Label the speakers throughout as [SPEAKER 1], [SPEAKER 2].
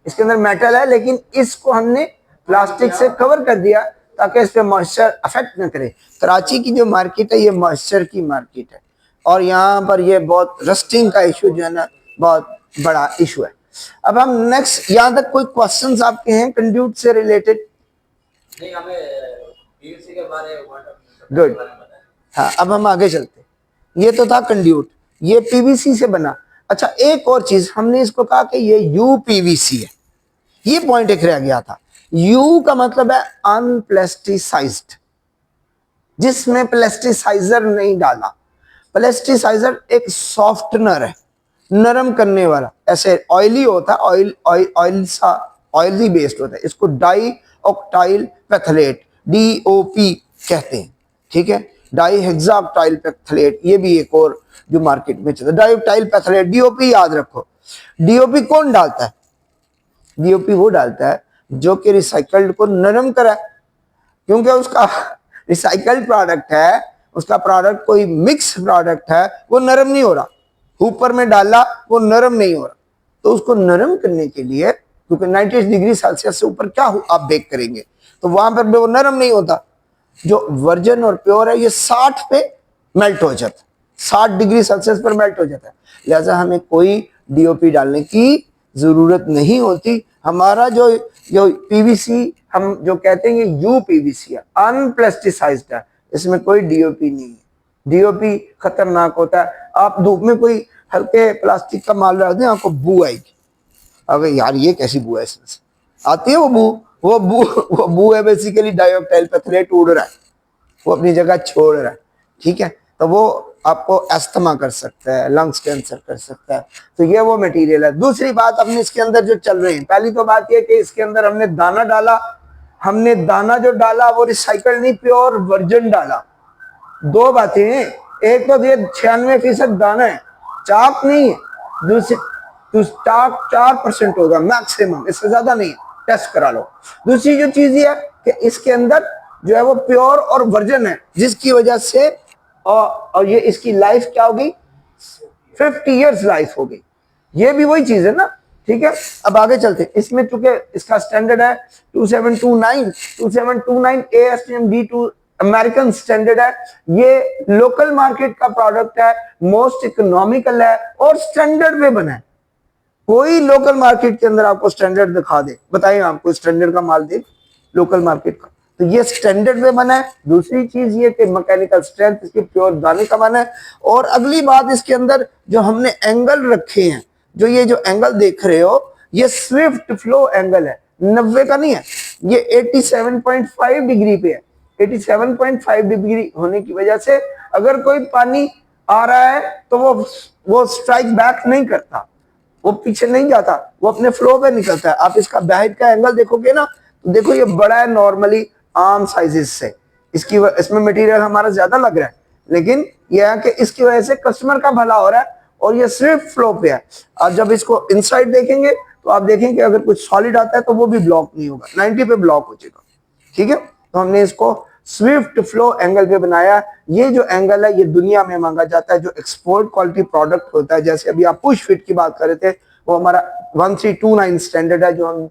[SPEAKER 1] इसके अंदर मेटल है, लेकिन इसको हमने प्लास्टिक से कवर कर दिया ताकि इस पे मॉइस्चर अफेक्ट न करे। कराची की जो मार्केट है ये मॉइस्चर की मार्केट है, और यहाँ पर ये बहुत रस्टिंग का इशू जो है ना बहुत बड़ा इशू है। अब हम नेक्स्ट, यहाँ तक कोई क्वेश्चंस आपके हैं कंड्यूट से रिलेटेड?
[SPEAKER 2] नहीं, हमें पीवीसी के बारे में
[SPEAKER 1] गुड। हाँ, अब हम आगे चलते हैं। ये तो था कंड्यूट, ये पीवीसी से बना। अच्छा, एक और चीज हमने इसको कहा कि ये यूपीवीसी है, ये पॉइंट एक रह गया था। यू का मतलब है अनप्लास्टिसाइज्ड, जिसमें प्लास्टिसाइजर नहीं डाला। प्लास्टिसाइजर एक सॉफ्टनर है, नरम करने वाला। ऐसे ऑयली होता है, ऑयली बेस्ड होता है। इसको डाई ऑक्टाइल पैथलेट, DOP कहते हैं, ठीक है, डाई हेक्साऑक्टाइल पैथलेट। ये भी एक और जो मार्केट में चलता है, डाई ऑक्टाइल पैथलेट, DOP याद रखो। DOP कौन डालता है? DOP वो डालता है जो कि रिसाइकल्ड को नरम करा, क्योंकि उसका रिसाइकल्ड प्रोडक्ट है, उसका प्रोडक्ट कोई मिक्स प्रोडक्ट है, वो नरम नहीं हो रहा। ऊपर में डाला वो नरम नहीं हो रहा, तो उसको नरम करने के लिए, क्योंकि 90 डिग्री सेल्सियस से ऊपर क्या आप बेक करेंगे, तो वहां पर भी वो नरम नहीं होता। जो वर्जन और प्योर है ये 60 पे मेल्ट हो जाता है, 60 डिग्री सेल्सियस पर मेल्ट हो जाता है। लिहाजा हमें कोई DOP डालने की जरूरत नहीं होती। हमारा जो पीवीसी हम जो कहते हैं ये UPVC है, अनप्लास्टिसाइज्ड है, इसमें कोई DOP नहीं है। DOP खतरनाक होता है। आप धूप में कोई हल्के प्लास्टिक का माल रख दें, आपको बू आएगी। अबे यार ये कैसी बू है, इसमें से आती है वो बू है बेसिकली डाइऑक्टाइल पैथलेट उड़ रहा है, वो अपनी जगह छोड़ रहा है, ठीक है। तो वो आपको अस्थमा कर सकता है, लंग्स कैंसर कर सकता है। तो ये वो मटेरियल है। दूसरी बात हमने इसके अंदर जो चल रही है, पहली तो बात ये कि इसके अंदर हमने दाना डाला, हमने दाना जो डाला वो रिसाइकल नहीं, प्योर वर्जन डाला। दो बातें हैं, एक तो ये 96% दाना है, चाक नहीं है। दूसरी तो चाक 4% होगा मैक्सिमम, इससे ज्यादा नहीं, टेस्ट करा लो। दूसरी जो चीज ये है कि इसके अंदर जो है वो प्योर और वर्जन है, जिसकी वजह से और ये इसकी लाइफ क्या होगी, 50 इयर्स लाइफ होगी। ये भी वही चीज है ना, ठीक है। अब आगे चलते, इसमें चूंकि इसका स्टैंडर्ड है 2729 ASTM-D2 अमेरिकन स्टैंडर्ड है। ये लोकल मार्केट का प्रोडक्ट है, मोस्ट इकोनॉमिकल है और स्टैंडर्ड पे बना है। कोई लोकल मार्केट के अंदर आपको स्टैंडर्ड दिखा दे, बताइए आपको स्टैंडर्ड का माल दे लोकल मार्केट का, तो ये स्टैंडर्ड पे बना है। दूसरी चीज ये कि मैकेनिकल स्ट्रेंथ इसके प्योर दाने का बना है। और अगली बात, इसके अंदर जो हमने एंगल रखे हैं, जो ये जो एंगल देख रहे हो ये स्विफ्ट फ्लो एंगल है, 90 का नहीं है, ये 87.5 डिग्री पे है। 87.5 डिग्री होने की वजह से अगर कोई पानी आ रहा है तो वो स्ट्राइक बैक नहीं करता, वो पीछे नहीं जाता, वो अपने फ्लो पे निकलता है। आप इसका बैक का एंगल देखोगे ना, तो देखो ये बड़ा है नॉर्मली आर्म साइजेस से, इसमें मटेरियल हमारा ज्यादा लग रहा है, लेकिन यह है कि इसकी वजह से कस्टमर का भला हो रहा है और ये सिर्फ फ्लो पे है। और जब इसको इनसाइड देखेंगे तो आप देखेंगे अगर कुछ सॉलिड आता है तो वो भी ब्लॉक नहीं होगा, 90 पे ब्लॉक हो जाएगा, ठीक है। तो हमने इसको स्विफ्ट फ्लो एंगल पे बनाया। ये जो एंगल है ये दुनिया में मांगा जाता है, जो एक्सपोर्ट क्वालिटी प्रोडक्ट होता है। जैसे अभी आप पुश फिट की बात कर रहे थे, वो हमारा 1329 स्टैंडर्ड है, जो हम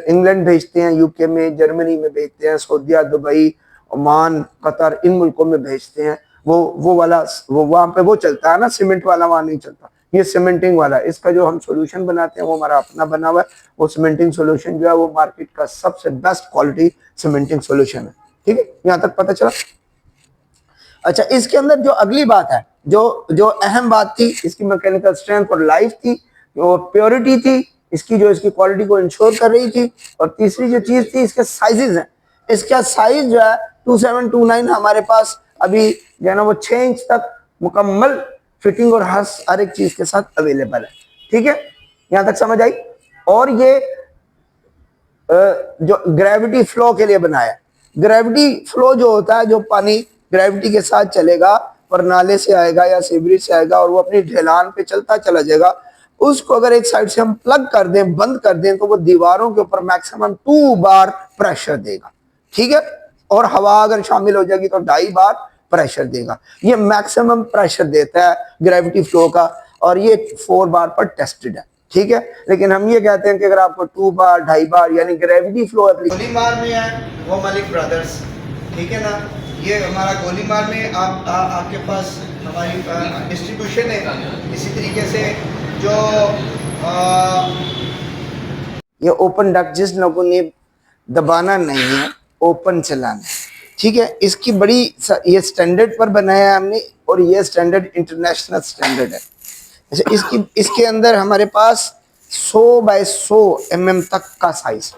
[SPEAKER 1] इंग्लैंड भेजते हैं, यूके में, जर्मनी में भेजते हैं, सऊदीया, दुबई, ओमान, कतर, इन मुल्कों में भेजते हैं। वो वाला वो वहां पे वो चलता है ना, सीमेंट वाला वहां नहीं चलता, ये सीमेंटिंग वाला है। इसका जो हम सॉल्यूशन बनाते हैं वो हमारा अपना बना हुआ है। वो सीमेंटिंग सॉल्यूशन जो है वो मार्केट का सबसे बेस्ट क्वालिटी सीमेंटिंग सॉल्यूशन है, ठीक है। यहाँ तक पता चला। अच्छा, इसके अंदर जो अगली बात है, जो अहम बात थी, इसकी मैकेनिकल स्ट्रेंथ और लाइफ थी, जो प्योरिटी थी इसकी, जो इसकी क्वालिटी को इंश्योर कर रही थी। और तीसरी जो चीज थी इसके साइजेस हैं। इसका साइज जो है 2729 हमारे पास अभी जो है ना वो 6 इंच तक मुकम्मल फिटिंग और हर एक चीज के साथ अवेलेबल है, ठीक है। यहां तक समझ आई। और ये जो ग्रेविटी फ्लो के लिए बनाया, ग्रेविटी फ्लो जो होता है, जो पानी ग्रेविटी के साथ चलेगा और नाले से आएगा या सीवरेज से आएगा और वो अपनी ढलान पे चलता चला जाएगा, उसको अगर एक साइड से हम प्लग कर दें, बंद कर दें, तो वो दीवारों के ऊपर मैक्सिमम 2 बार प्रेशर देगा, ठीक है। और हवा अगर शामिल हो जाएगी तो 2.5 बार प्रेशर देगा। ये मैक्सिमम प्रेशर देता है ग्रेविटी फ्लो का, और ये 4 बार पर टेस्टेड है, ठीक है। लेकिन हम ये कहते हैं कि अगर आपको 2 बार 2.5 बार यानी ग्रेविटी फ्लो गोलीमार में है वो मलिक ब्रदर्स, ठीक है ना। ये हमारा गोलीमार में आपके पास हमारी डिस्ट्रीब्यूशन है। इसी तरीके से जो ये ओपन डक्ट जिस लोगों ने दबाना नहीं है, ओपन चलाना है, ठीक है। इसकी बड़ी ये स्टैंडर्ड पर बनाया है हमने और ये स्टैंडर्ड इंटरनेशनल स्टैंडर्ड है। अच्छा, इसके अंदर हमारे पास 100 बाय 100 mm तक का साइज,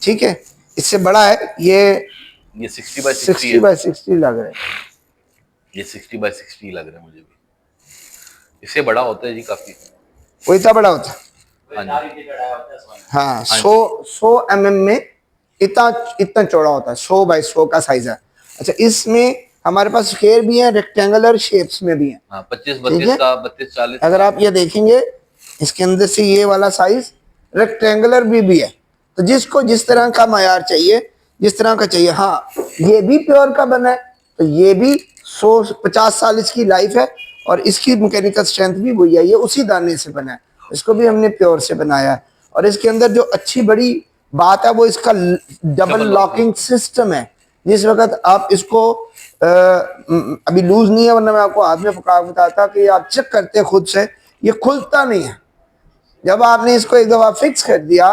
[SPEAKER 1] ठीक है। इससे बड़ा है
[SPEAKER 3] ये 60 बाय 60
[SPEAKER 1] 60 बाय 60 लग रहा है।
[SPEAKER 3] ये 60 बाय 60 लग रहा है मुझे भी। इससे बड़ा होता है जी काफी।
[SPEAKER 1] वो इतना बड़ा होता है, हाँ। 100 mm में इतना चौड़ा होता है, 100 बाय 100 का साइज है। अच्छा, इसमें हमारे पास स्क्वायर भी है, रेक्टेंगुलर शेप्स में भी है।
[SPEAKER 3] हाँ, 25-32 का, 32-40।
[SPEAKER 1] अगर आप ये देखेंगे इसके अंदर से ये वाला साइज रेक्टेंगुलर भी है। तो जिसको जिस तरह का मायार चाहिए, जिस तरह का चाहिए। हाँ, ये भी प्योर का बना है, तो ये भी 150 साल इसकी लाइफ है और इसकी मैकेनिकल स्ट्रेंथ भी वही है। ये उसी दाने से बना है, इसको भी हमने प्योर से बनाया है। और इसके अंदर जो अच्छी बड़ी बात है वो इसका डबल लॉकिंग सिस्टम है। जिस वक्त आप इसको अभी लूज नहीं है, वरना मैं आपको हाथ में पकड़ा बताता कि आप चेक करते खुद से, ये खुलता नहीं है। जब आपने इसको एक दफा फिक्स कर दिया,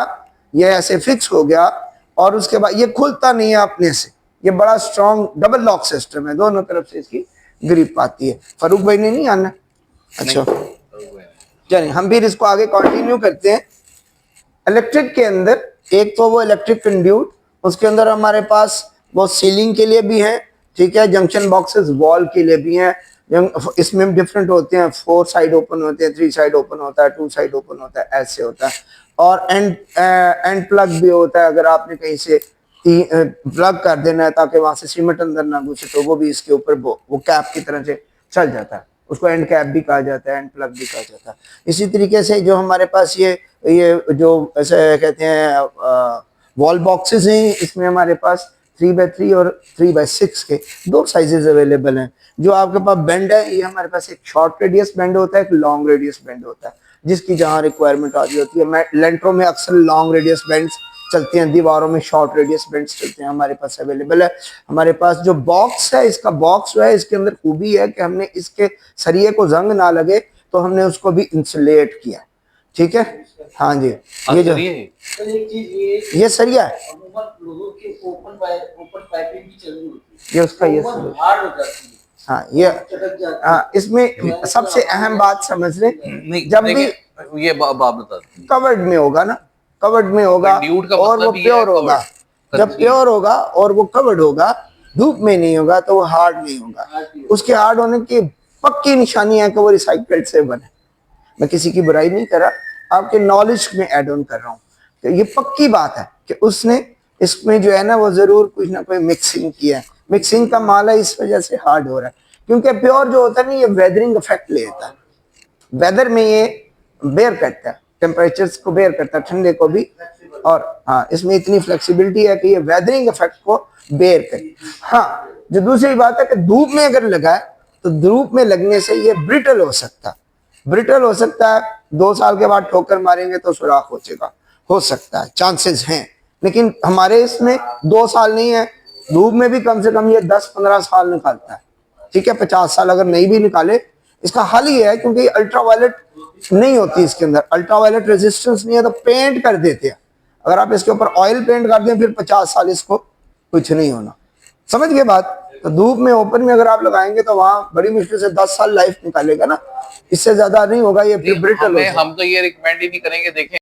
[SPEAKER 1] ये ऐसे फिक्स हो गया और उसके बाद ये खुलता नहीं है अपने से। ये बड़ा स्ट्रॉन्ग डबल लॉक सिस्टम है, दोनों तरफ से इसकी ग्रिप आती है। फारूक भाई ने नहीं आना? अच्छा, चलिए हम फिर इसको आगे कंटिन्यू करते हैं। इलेक्ट्रिक के अंदर एक तो वो इलेक्ट्रिक कंड्यूट, उसके अंदर हमारे पास वो सीलिंग के लिए भी है, ठीक है। जंक्शन बॉक्सेस वॉल के लिए भी हैं। इसमें डिफरेंट होते हैं, 4 साइड ओपन होते हैं, 3 साइड ओपन होता है, 2 साइड ओपन होता है, ऐसे होता है। और एंड प्लग भी होता है। अगर आपने कहीं से प्लग कर देना है ताकि वहां से सीमेंट अंदर ना घुसे, तो वो भी इसके ऊपर वो कैप की तरह से चल जाता है। उसको एंड कैप भी कहा जाता है, एंड प्लग भी कहा जाता है। इसी तरीके से जो हमारे पास ये जो ऐसे कहते हैं वॉल बॉक्सेस हैं, इसमें हमारे पास 3x3 और 3x6 के 2 साइजेस अवेलेबल हैं। जो आपके पास बेंड है, ये हमारे पास एक शॉर्ट रेडियस बेंड होता है, एक लॉन्ग रेडियस बेंड होता है, जिसकी जहां रिक्वायरमेंट आ रही होती है। लेंटरों में अक्सर लॉन्ग रेडियस बेंड्स चलते हैं, दीवारों में शॉर्ट रेडियस बेंड्स चलते हैं। हमारे पास अवेलेबल है। हमारे पास जो बॉक्स है, इसका बॉक्स जो है, इसके अंदर खूबी है कि हमने इसके सरिये को जंग ना लगे तो हमने उसको भी इंसुलेट किया, ठीक है। हाँ जी, ये जो ये सरिया है,
[SPEAKER 2] लोगों के ओपन पाइपिंग भी चल रही होती है,
[SPEAKER 1] ये उसका ये
[SPEAKER 2] हार्ड हो जाती है।
[SPEAKER 1] हाँ, ये इसमें सबसे अहम बात समझ लें, जब भी
[SPEAKER 3] ये बात बता,
[SPEAKER 1] कवर्ड में होगा ना, कवर्ड में होगा और वो प्योर होगा। जब प्योर होगा और वो कवर्ड होगा, धूप में नहीं होगा, तो वो हार्ड नहीं होगा। उसके हार्ड होने की पक्की निशानी है कि वो रिसाइकल्ड से बने। मैं किसी की बुराई नहीं कर रहा, आपके नॉलेज में ऐड ऑन कर रहा हूँ। तो ये पक्की बात है कि उसने इसमें जो है ना, वो जरूर कुछ ना कोई मिक्सिंग किया है। मिक्सिंग का माल है, इस वजह से हार्ड हो रहा है। क्योंकि प्योर जो होता है ना, ये वेदरिंग इफेक्ट लेता है। वेदर में ये बेयर करता है, टेम्परेचर्स को बेयर करता है, ठंडे को भी। और हाँ, इसमें इतनी फ्लेक्सिबिलिटी है कि ये वेदरिंग इफेक्ट को बेयर करे। हाँ, जो दूसरी बात है कि धूप में अगर लगा है, तो धूप में लगने से ये ब्रिटल हो सकता है। ब्रिटल हो सकता है, 2 साल के बाद ठोकर मारेंगे तो सुराख हो जाएगा, हो सकता है, चांसेस हैं। लेकिन हमारे इसमें 2 साल नहीं है, धूप में भी कम से कम ये 10-15 साल निकालता है, ठीक है। 50 साल अगर नहीं भी निकाले, इसका हल ये है, क्योंकि अल्ट्रावायलेट नहीं होती इसके अंदर, अल्ट्रावायलेट रेजिस्टेंस नहीं है, तो पेंट कर देते हैं। अगर आप इसके ऊपर ऑयल पेंट कर दें, फिर 50 साल इसको कुछ नहीं होना। समझ गए बात? तो धूप में ओपन में अगर आप लगाएंगे तो वहां बड़ी मुश्किल से 10 साल लाइफ निकालेगा ना, इससे ज्यादा नहीं होगा। ये फिर ब्रिटल हो जाएगा।
[SPEAKER 3] हम तो ये रिकमेंड ही नहीं करेंगे। देखें